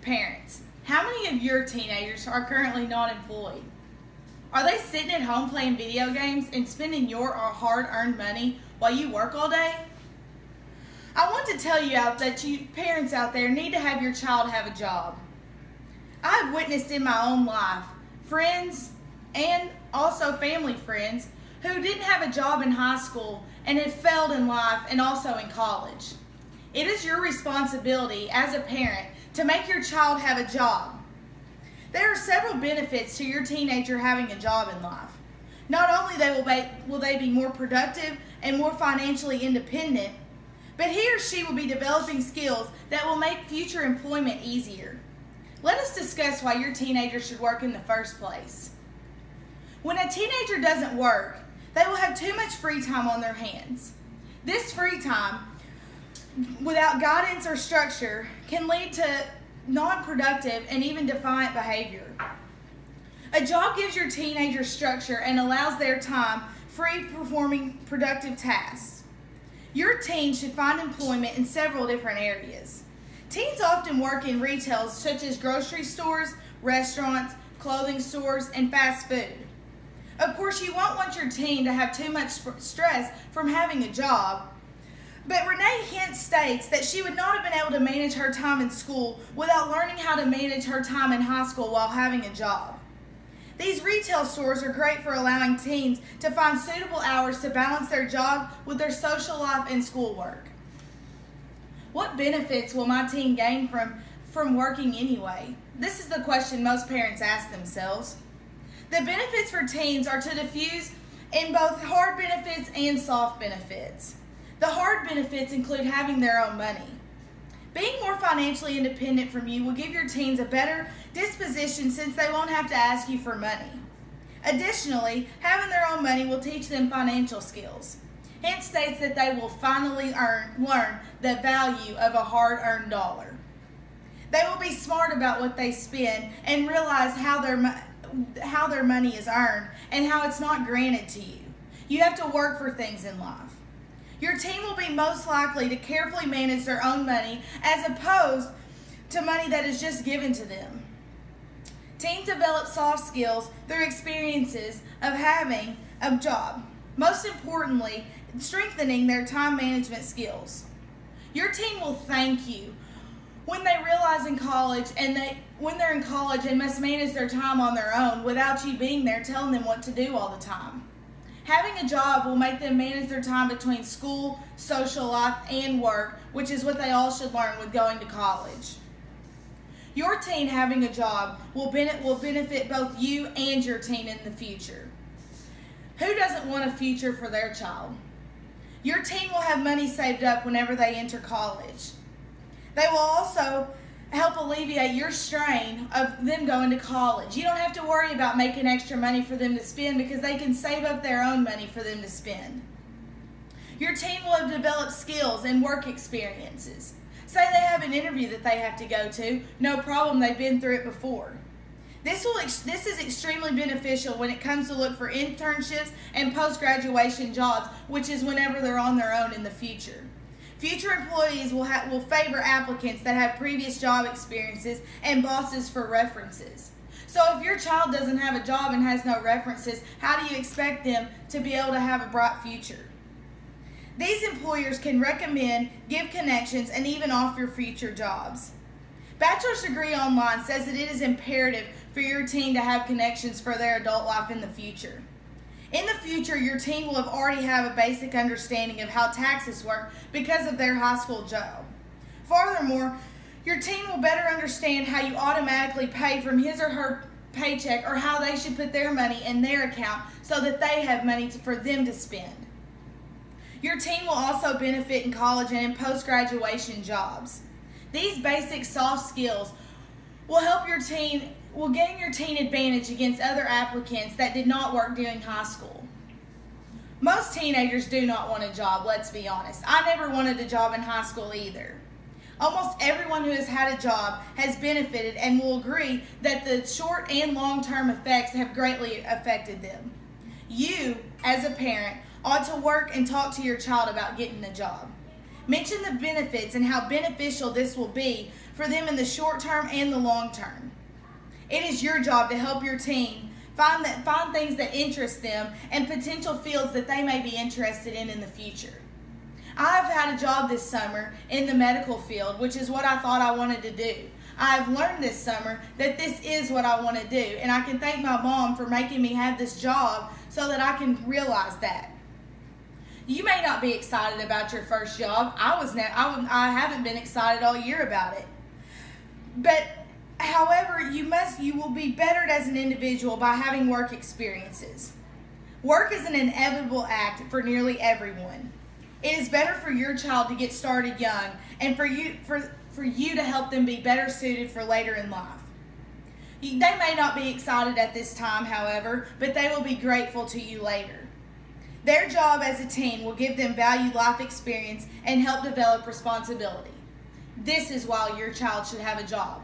Parents, how many of your teenagers are currently not employed? Are they sitting at home playing video games and spending your hard-earned money while you work all day? I want to tell you that you parents out there need to have your child have a job. I have witnessed in my own life friends and also family friends who didn't have a job in high school and have failed in life and also in college. It is your responsibility as a parent to make your child have a job. There are several benefits to your teenager having a job in life. Not only will they be more productive and more financially independent, but he or she will be developing skills that will make future employment easier. Let us discuss why your teenager should work in the first place. When a teenager doesn't work, they will have too much free time on their hands. This free time, without guidance or structure, can lead to non-productive and even defiant behavior. A job gives your teenager structure and allows their time free performing productive tasks. Your teen should find employment in several different areas. Teens often work in retail such as grocery stores, restaurants, clothing stores, and fast food. Of course, you won't want your teen to have too much stress from having a job, but Renee Hint states that she would not have been able to manage her time in school without learning how to manage her time in high school while having a job. These retail stores are great for allowing teens to find suitable hours to balance their job with their social life and schoolwork. What benefits will my teen gain from working anyway? This is the question most parents ask themselves. The benefits for teens are to diffuse in both hard benefits and soft benefits. The hard benefits include having their own money. Being more financially independent from you will give your teens a better disposition since they won't have to ask you for money. Additionally, having their own money will teach them financial skills. Hint states that they will finally learn the value of a hard-earned dollar. They will be smart about what they spend and realize how their money is earned and how it's not granted to you. You have to work for things in life. Your teen will be most likely to carefully manage their own money as opposed to money that is just given to them. Teens develop soft skills through experiences of having a job. Most importantly, strengthening their time management skills. Your teen will thank you when they realize when they're in college and must manage their time on their own without you being there telling them what to do all the time. Having a job will make them manage their time between school, social life, and work, which is what they all should learn with going to college. Your teen having a job will benefit both you and your teen in the future. Who doesn't want a future for their child? Your teen will have money saved up whenever they enter college. They will also help alleviate your strain of them going to college. You don't have to worry about making extra money for them to spend because they can save up their own money for them to spend. Your teen will have developed skills and work experiences. Say they have an interview that they have to go to, no problem, they've been through it before. This is extremely beneficial when it comes to look for internships and post-graduation jobs, which is whenever they're on their own in the future. Future employees will favor applicants that have previous job experiences and bosses for references. So if your child doesn't have a job and has no references, how do you expect them to be able to have a bright future? These employers can recommend, give connections, and even offer future jobs. Bachelor's Degree Online says that it is imperative for your teen to have connections for their adult life in the future. In the future, your teen will already have a basic understanding of how taxes work because of their high school job. Furthermore, your teen will better understand how you automatically pay from his or her paycheck or how they should put their money in their account so that they have money for them to spend. Your teen will also benefit in college and in post-graduation jobs. These basic soft skills will gain your teen advantage against other applicants that did not work during high school. Most teenagers do not want a job, let's be honest. I never wanted a job in high school either. Almost everyone who has had a job has benefited and will agree that the short and long-term effects have greatly affected them. You, as a parent, ought to work and talk to your child about getting a job. Mention the benefits and how beneficial this will be for them in the short term and the long term. It is your job to help your teen find things that interest them and potential fields that they may be interested in the future. I've had a job this summer in the medical field, which is what I thought I wanted to do. I've learned this summer that this is what I want to do, and I can thank my mom for making me have this job so that I can realize that. You may not be excited about your first job. I haven't been excited all year about it. But however, you will be bettered as an individual by having work experiences. Work is an inevitable act for nearly everyone. It is better for your child to get started young and for you to help them be better suited for later in life. They may not be excited at this time, however, but they will be grateful to you later. Their job as a teen will give them valued life experience and help develop responsibility. This is why your child should have a job.